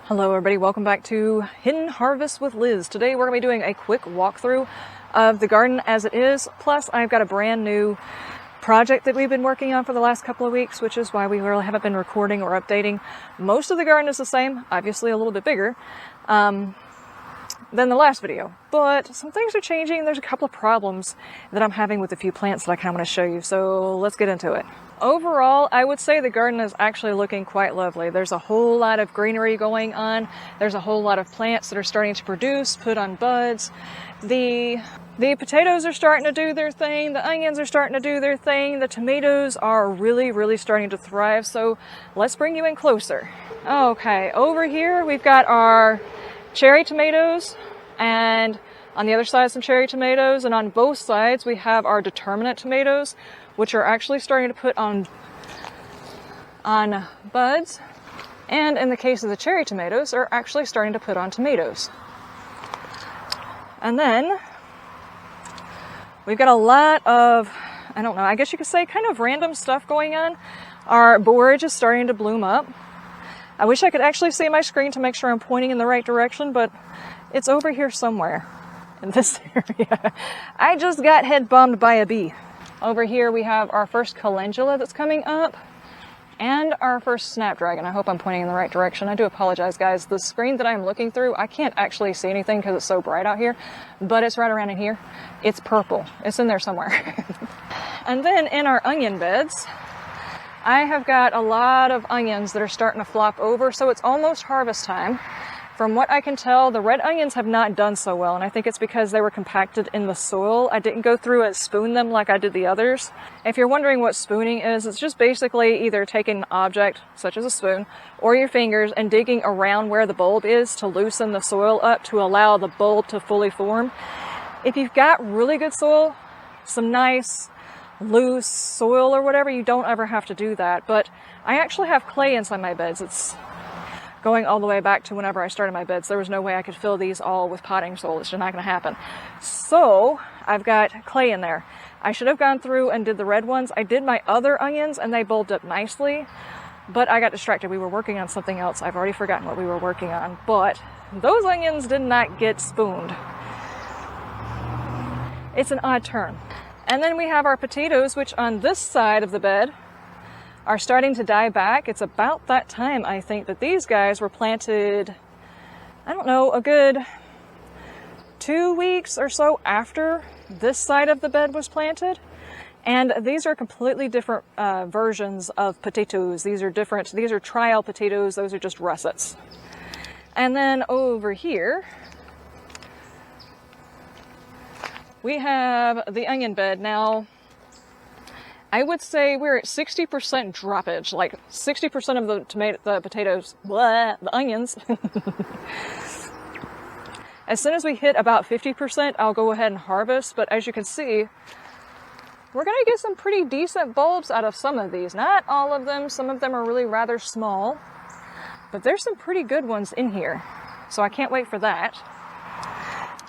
Hello everybody, welcome back to Hidden Harvest with Liz. Today we're going to be doing a quick walkthrough of the garden as it is, plus I've got a brand new project that we've been working on for the last couple of weeks, which is why we really haven't been recording or updating. Most of the garden is the same, obviously a little bit bigger than the last video, but some things are changing. There's a couple of problems that I'm having with a few plants that I kind of want to show you, so let's get into it. Overall, I would say the garden is actually looking quite lovely. There's a whole lot of greenery going on. There's a whole lot of plants that are starting to produce, put on buds. The potatoes are starting to do their thing. The onions are starting to do their thing. The tomatoes are really starting to thrive. So let's bring you in closer. Okay, over here we've got our cherry tomatoes, and on the other side some cherry tomatoes, and on both sides we have our determinate tomatoes, which are actually starting to put on buds, and in the case of the cherry tomatoes are actually starting to put on tomatoes. And then we've got a lot of, I don't know, I guess you could say kind of random stuff going on. Our borage is starting to bloom up. I wish I could actually see my screen to make sure I'm pointing in the right direction, but it's over here somewhere in this area. I just got head bombed by a bee. Over here we have our first calendula that's coming up and our first snapdragon. I hope I'm pointing in the right direction. I do apologize, guys. The screen that I'm looking through, I can't actually see anything because it's so bright out here, but it's right around in here. It's purple. It's in there somewhere. And then in our onion beds, I have got a lot of onions that are starting to flop over, so it's almost harvest time. From what I can tell, the red onions have not done so well, and I think it's because they were compacted in the soil. I didn't go through and spoon them like I did the others. If you're wondering what spooning is, it's just basically either taking an object, such as a spoon, or your fingers and digging around where the bulb is to loosen the soil up to allow the bulb to fully form. If you've got really good soil, some nice loose soil or whatever, you don't ever have to do that. But I actually have clay inside my beds. It's going all the way back to whenever I started my beds. There was no way I could fill these all with potting soil. It's just not going to happen. So I've got clay in there. I should have gone through and did the red ones. I did my other onions and they bulbed up nicely, but I got distracted. We were working on something else. I've already forgotten what we were working on, but those onions did not get spooned. It's an odd turn. And then we have our potatoes, which on this side of the bed are starting to die back. It's about that time, I think, that these guys were planted, I don't know, a good 2 weeks or so after this side of the bed was planted. And these are completely different versions of potatoes. These are different. These are trial potatoes. Those are just russets. And then over here, we have the onion bed. Now, I would say we're at 60% droppage, like 60% of the potatoes, the onions. As soon as we hit about 50%, I'll go ahead and harvest. But as you can see, we're going to get some pretty decent bulbs out of some of these. Not all of them. Some of them are really rather small, but there's some pretty good ones in here. So I can't wait for that.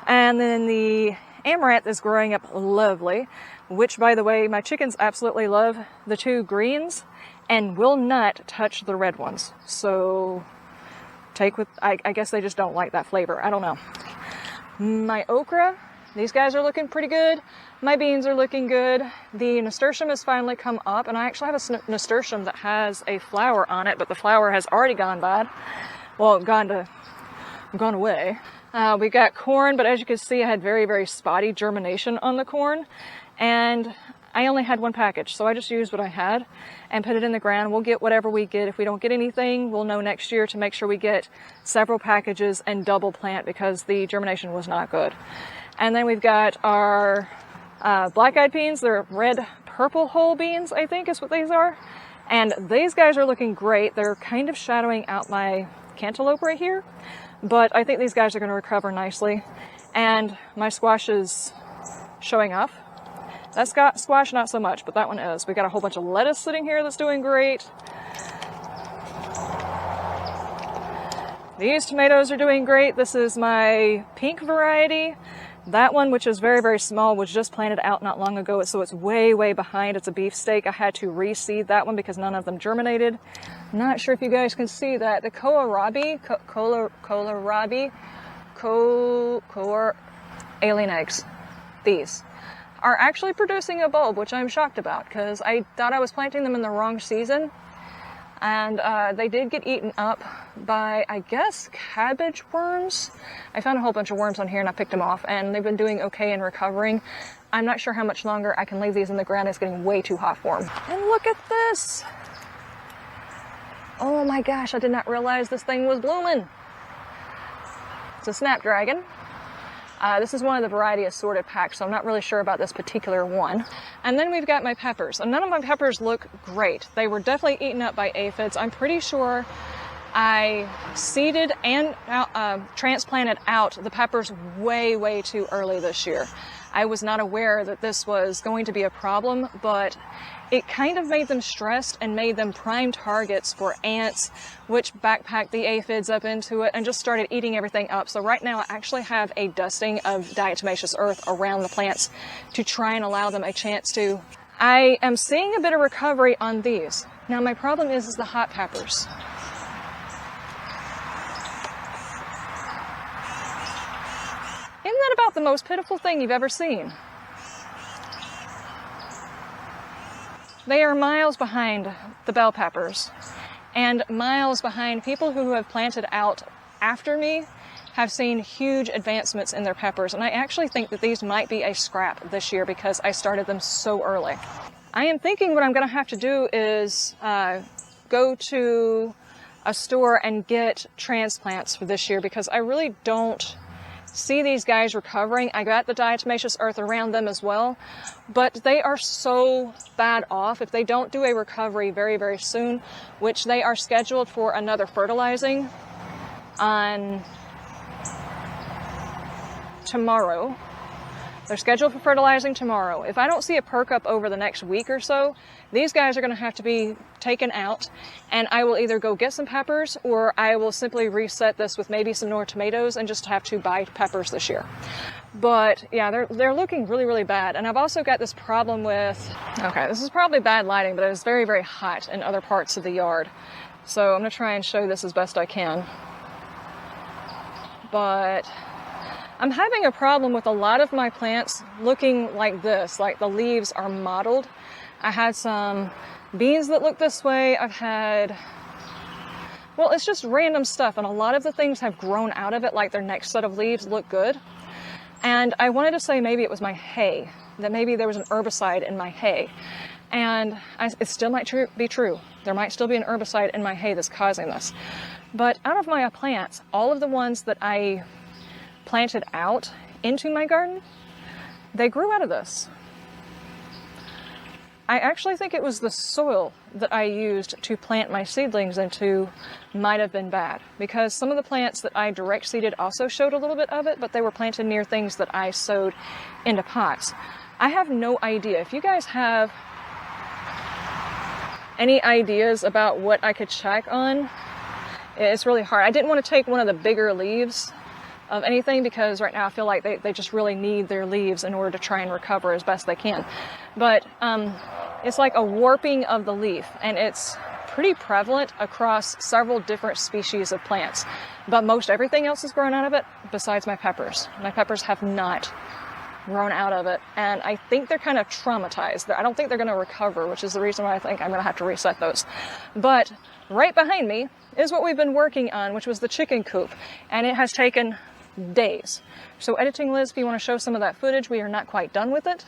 And then the amaranth is growing up lovely, which, by the way, my chickens absolutely love the two greens and will not touch the red ones. So I guess they just don't like that flavor. I don't know. My okra, these guys are looking pretty good. My beans are looking good. The nasturtium has finally come up, and I actually have a nasturtium that has a flower on it, but the flower has already gone bad. Well, gone away. We got corn, but as you can see, I had very spotty germination on the corn, and I only had one package, so I just used what I had and put it in the ground. We'll get whatever we get. If we don't get anything, we'll know next year to make sure we get several packages and double plant because the germination was not good. And then we've got our black-eyed beans. They're red purple whole beans, I think is what these are. And these guys are looking great. They're kind of shadowing out my cantaloupe right here, but I think these guys are going to recover nicely. And my squash is showing off. That's got squash, not so much, but that one is. We got a whole bunch of lettuce sitting here that's doing great. These tomatoes are doing great. This is my pink variety. That one, which is very small, was just planted out not long ago, so it's way behind. It's a beefsteak. I had to reseed that one because none of them germinated. Not sure if you guys can see that. The alien eggs, these, are actually producing a bulb, which I'm shocked about because I thought I was planting them in the wrong season. And they did get eaten up by, I guess, cabbage worms. I found a whole bunch of worms on here and I picked them off, and they've been doing okay in recovering. I'm not sure how much longer I can leave these in the ground. It's getting way too hot for them. And look at this. Oh my gosh, I did not realize this thing was blooming. It's a snapdragon. This is one of the variety assorted packs, so I'm not really sure about this particular one. And then we've got my peppers. And none of my peppers look great. They were definitely eaten up by aphids. I'm pretty sure I seeded and transplanted out the peppers way too early this year. I was not aware that this was going to be a problem, but it kind of made them stressed and made them prime targets for ants, which backpacked the aphids up into it and just started eating everything up. So right now I actually have a dusting of diatomaceous earth around the plants to try and allow them a chance to. I am seeing a bit of recovery on these. Now my problem is the hot peppers. Isn't that about the most pitiful thing you've ever seen? They are miles behind the bell peppers and miles behind people who have planted out after me have seen huge advancements in their peppers. And I actually think that these might be a scrap this year because I started them so early. I am thinking what I'm going to have to do is go to a store and get transplants for this year because I really don't see these guys recovering. I got the diatomaceous earth around them as well, but they are so bad off if they don't do a recovery very soon, which they are scheduled for another fertilizing on tomorrow. They're scheduled for fertilizing tomorrow. If I don't see a perk up over the next week or so, these guys are going to have to be taken out, and I will either go get some peppers or I will simply reset this with maybe some more tomatoes and just have to buy peppers this year. But yeah, they're looking really bad. And I've also got this problem with, okay, this is probably bad lighting, but it is very hot in other parts of the yard. So I'm going to try and show this as best I can. But I'm having a problem with a lot of my plants looking like this, like the leaves are mottled. I had some beans that look this way. I've had, well, it's just random stuff, and a lot of the things have grown out of it, like their next set of leaves look good. And I wanted to say maybe it was my hay, that maybe there was an herbicide in my hay. And it still might be true. There might still be an herbicide in my hay that's causing this. But out of my plants, all of the ones that I planted out into my garden, they grew out of this. I actually think it was the soil that I used to plant my seedlings into might have been bad, because some of the plants that I direct seeded also showed a little bit of it, but they were planted near things that I sowed into pots. I have no idea. If you guys have any ideas about what I could check on, it's really hard. I didn't want to take one of the bigger leaves of anything because right now I feel like they just really need their leaves in order to try and recover as best they can. But it's like a warping of the leaf, and it's pretty prevalent across several different species of plants. But most everything else has grown out of it besides my peppers. My peppers have not grown out of it, and I think they're kind of traumatized. I don't think they're going to recover, which is the reason why I think I'm going to have to reset those. But right behind me is what we've been working on, which was the chicken coop, and it has taken days. So editing Liz, if you want to show some of that footage, we are not quite done with it.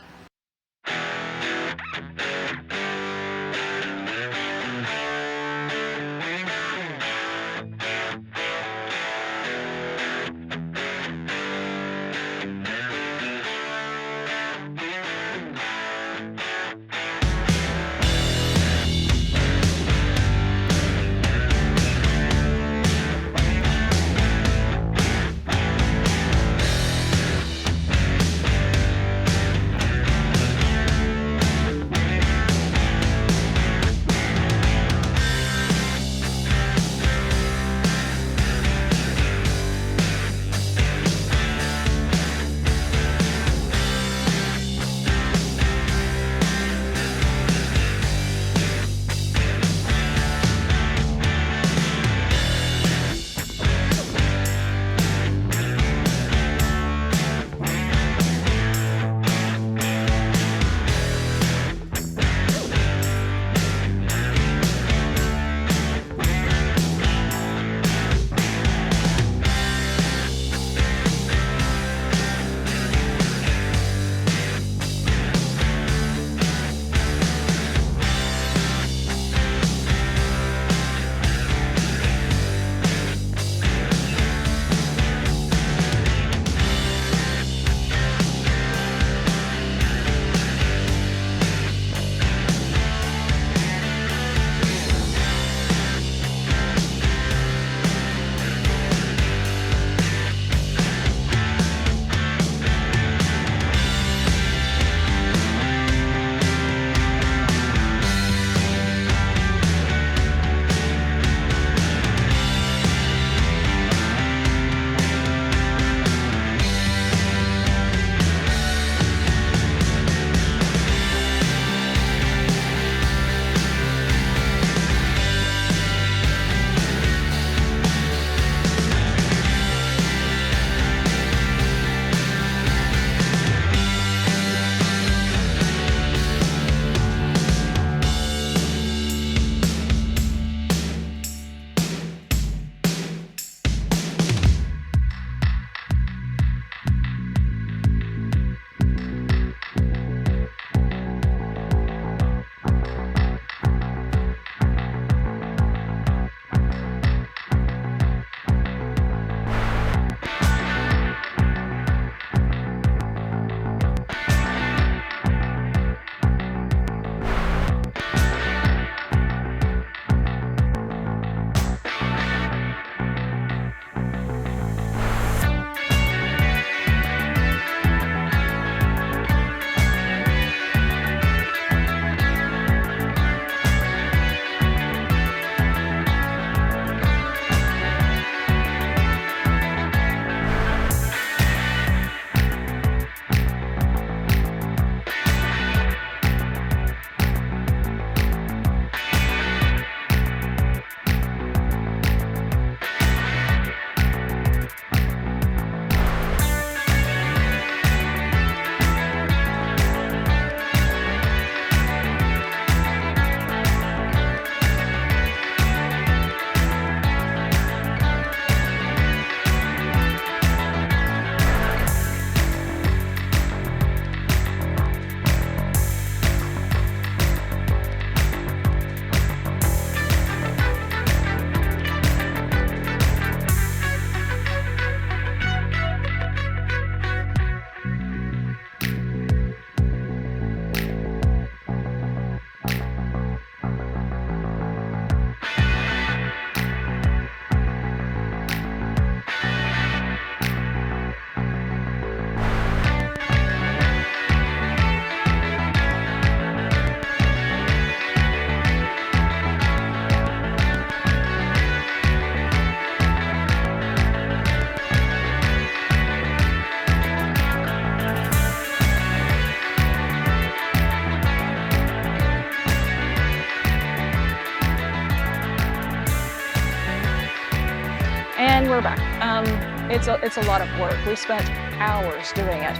we're back. It's a lot of work. We spent hours doing it.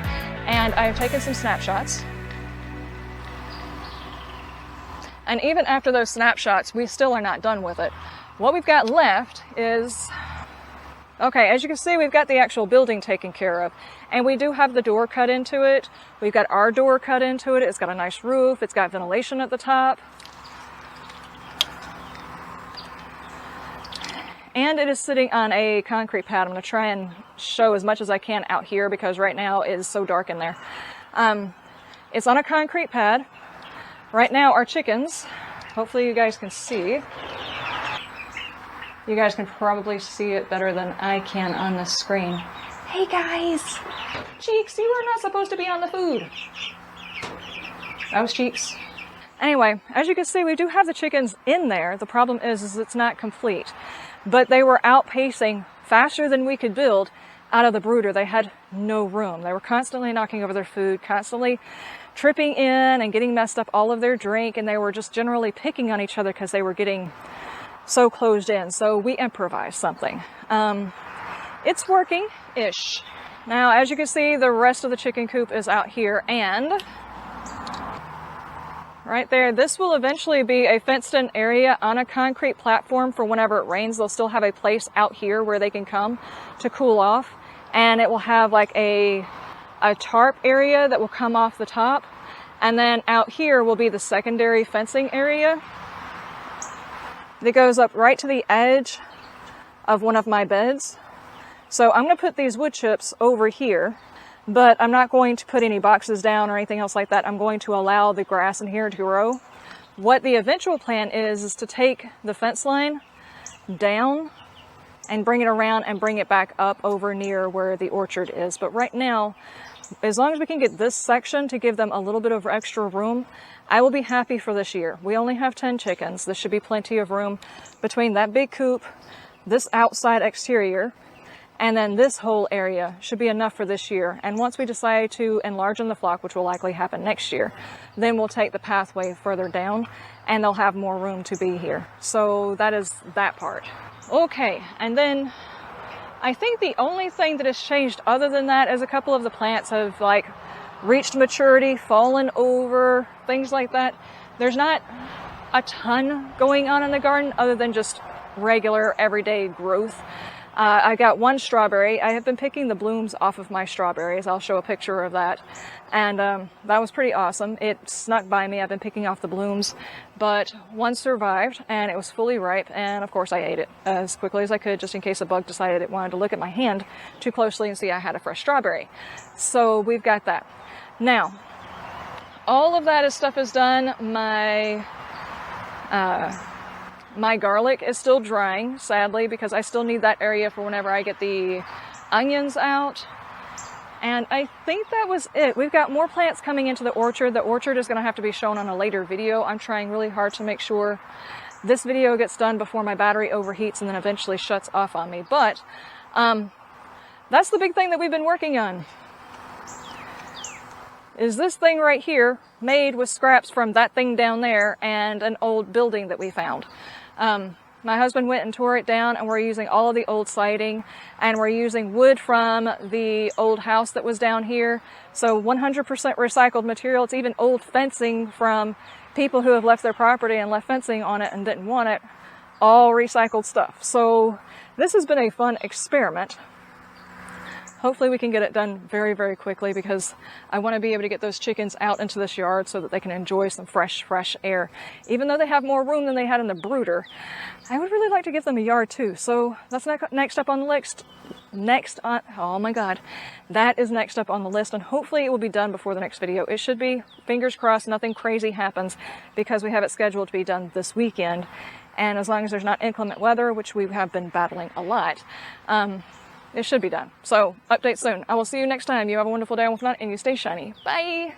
And I've taken some snapshots. And even after those snapshots, we still are not done with it. What we've got left is, okay, as you can see, we've got the actual building taken care of. And we do have the door cut into it. We've got our door cut into it. It's got a nice roof. It's got ventilation at the top. And it is sitting on a concrete pad. I'm going to try and show as much as I can out here because right now it is so dark in there. It's on a concrete pad. Right now our chickens, hopefully you guys can see. You guys can probably see it better than I can on the screen. Hey guys! Cheeks, you were not supposed to be on the food. That was Cheeks. Anyway, as you can see, we do have the chickens in there. The problem is it's not complete. But they were outpacing faster than we could build out of the brooder. They had no room. They were constantly knocking over their food, constantly tripping in and getting messed up all of their drink, and they were just generally picking on each other because they were getting so closed in. So we improvised something. It's working-ish. Now, as you can see, the rest of the chicken coop is out here, and right there, this will eventually be a fenced-in area on a concrete platform for whenever it rains. They'll still have a place out here where they can come to cool off, and it will have like a tarp area that will come off the top, and then out here will be the secondary fencing area that goes up right to the edge of one of my beds. So I'm going to put these wood chips over here, but I'm not going to put any boxes down or anything else like that. I'm going to allow the grass in here to grow. What the eventual plan is to take the fence line down and bring it around and bring it back up over near where the orchard is. But right now, as long as we can get this section to give them a little bit of extra room, I will be happy for this year. We only have 10 chickens. This should be plenty of room between that big coop, this outside exterior, and then this whole area should be enough for this year. And once we decide to enlarge the flock, which will likely happen next year, then we'll take the pathway further down and they'll have more room to be here. So that is that part. Okay, and then I think the only thing that has changed other than that is a couple of the plants have like reached maturity, fallen over, things like that. There's not a ton going on in the garden other than just regular everyday growth. I got one strawberry. I have been picking the blooms off of my strawberries. I'll show a picture of that. And that was pretty awesome. It snuck by me. I've been picking off the blooms, but one survived and it was fully ripe. And of course I ate it as quickly as I could, just in case a bug decided it wanted to look at my hand too closely and see I had a fresh strawberry. So we've got that. Now, all of that stuff is done. My garlic is still drying, sadly, because I still need that area for whenever I get the onions out. And I think that was it. We've got more plants coming into the orchard. The orchard is going to have to be shown on a later video. I'm trying really hard to make sure this video gets done before my battery overheats and then eventually shuts off on me. But that's the big thing that we've been working on. Is this thing right here made with scraps from that thing down there and an old building that we found. My husband went and tore it down, and we're using all of the old siding, and we're using wood from the old house that was down here. So 100% recycled material. It's even old fencing from people who have left their property and left fencing on it and didn't want it. All recycled stuff. So this has been a fun experiment. Hopefully we can get it done very, very quickly because I want to be able to get those chickens out into this yard so that they can enjoy some fresh air. Even though they have more room than they had in the brooder, I would really like to give them a yard too. So that's next up on the list. Oh my God, that is next up on the list, and hopefully it will be done before the next video. It should be, fingers crossed, nothing crazy happens because we have it scheduled to be done this weekend. And as long as there's not inclement weather, which we have been battling a lot, it should be done. So, update soon. I will see you next time. You have a wonderful day, and if not, and you stay shiny. Bye!